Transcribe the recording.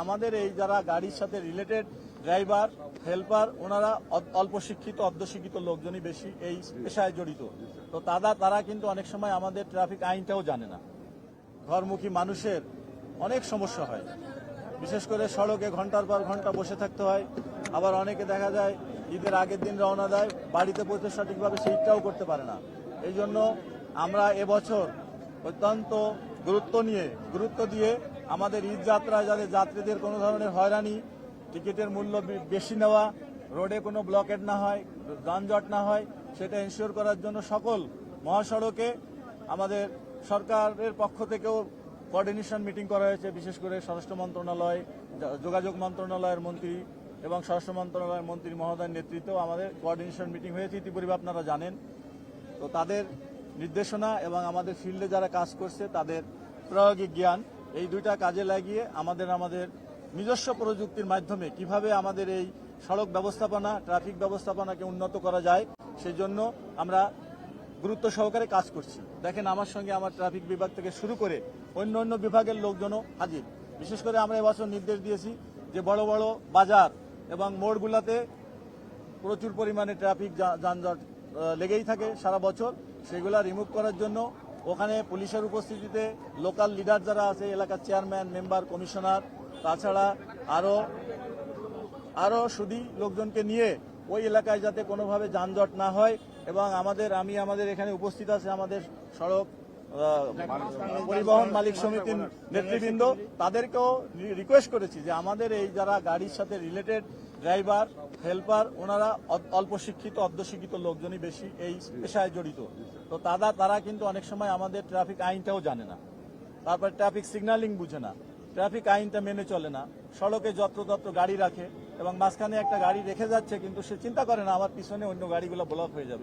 আমাদের এই যারা গাড়ির সাথে রিলেটেড ড্রাইভার হেল্পার ওনারা অল্প শিক্ষিত অর্ধশিক্ষিত লোকজনই বেশি এই পেশায় জড়িত। তো তারা কিন্তু অনেক সময় আমাদের ট্রাফিক আইনটাও জানে না। ঘরমুখী মানুষের অনেক সমস্যা হয়, বিশেষ করে সড়কে ঘন্টার পর ঘন্টা বসে থাকতে হয়। আবার অনেকে দেখা যায় ঈদের আগের দিন রওনা দেয়, বাড়িতে পৌঁছে সঠিকভাবে সেই ঈদটাও করতে পারে না। এই জন্য আমরা এবছর অত্যন্ত গুরুত্ব দিয়ে আমাদের ঈদ যাত্রায় যাতে যাত্রীদের কোনো ধরনের হয়রানি, টিকিটের মূল্য বেশি নেওয়া, রোডে কোনো ব্লকেট না হয়, যানজট না হয়, সেটা এনশিওর করার জন্য সকল মহাসড়কে আমাদের সরকারের পক্ষ থেকেও কোঅর্ডিনেশন মিটিং করা হয়েছে। বিশেষ করে স্বরাষ্ট্র মন্ত্রণালয়, যোগাযোগ মন্ত্রণালয়ের মন্ত্রী এবং স্বরাষ্ট্র মন্ত্রণালয়ের মন্ত্রী মহোদয়ের নেতৃত্বেও আমাদের কোঅর্ডিনেশন মিটিং হয়েছে, ইতিপূর্বে আপনারা জানেন। তো তাদের নির্দেশনা এবং আমাদের ফিল্ডে যারা কাজ করছে তাদের প্রায়োগিক জ্ঞান, এই দুইটা কাজে লাগিয়ে আমাদের নিজস্ব প্রযুক্তির মাধ্যমে কিভাবে আমাদের এই সড়ক ব্যবস্থাপনা, ট্রাফিক ব্যবস্থাপনাকে উন্নত করা যায়, সেই জন্য আমরা গুরুত্ব সহকারে কাজ করছি। দেখেন, আমার সঙ্গে আমার ট্রাফিক বিভাগ থেকে শুরু করে অন্য বিভাগের লোকজনও হাজির। বিশেষ করে আমরা এবছর নির্দেশ দিয়েছি যে বড় বড় বাজার এবং মোড়গুলোতে প্রচুর পরিমাণে ট্রাফিক যানজট লেগেই থাকে সারা বছর, সেগুলা রিমুভ করার জন্য ওখানে পুলিশের উপস্থিতিতে লোকাল লিডার যারা আছে, এলাকার চেয়ারম্যান, মেম্বার, কমিশনার, তাছাড়া আরো সুদী লোকজনকে নিয়ে ওই এলাকায় যাতে কোনোভাবে যানজট না হয়। এবং আমাদের এখানে উপস্থিত আছে আমাদের সড়ক পরিবহন মালিক সমিতির নেতৃবৃন্দ, তাদেরকেও রিকোয়েস্ট করেছি যে আমাদের এই যারা গাড়ির সাথে রিলেটেড ড্রাইভার হেল্পার ওনারা অল্প শিক্ষিত অর্ধশিক্ষিত লোকজনই বেশি এই পেশায় জড়িত। তো তারা কিন্তু অনেক সময় আমাদের ট্রাফিক আইনটাও জানে না, তারপর ট্রাফিক সিগন্যালিং বুঝে না, ট্রাফিক আইনটা মেনে চলে না, সড়কে যত্রতত্র গাড়ি রাখে এবং মাঝখানে একটা গাড়ি রেখে যাচ্ছে, কিন্তু সে চিন্তা করে না আমার পিছনে অন্য গাড়িগুলো ব্লক হয়ে যাবে।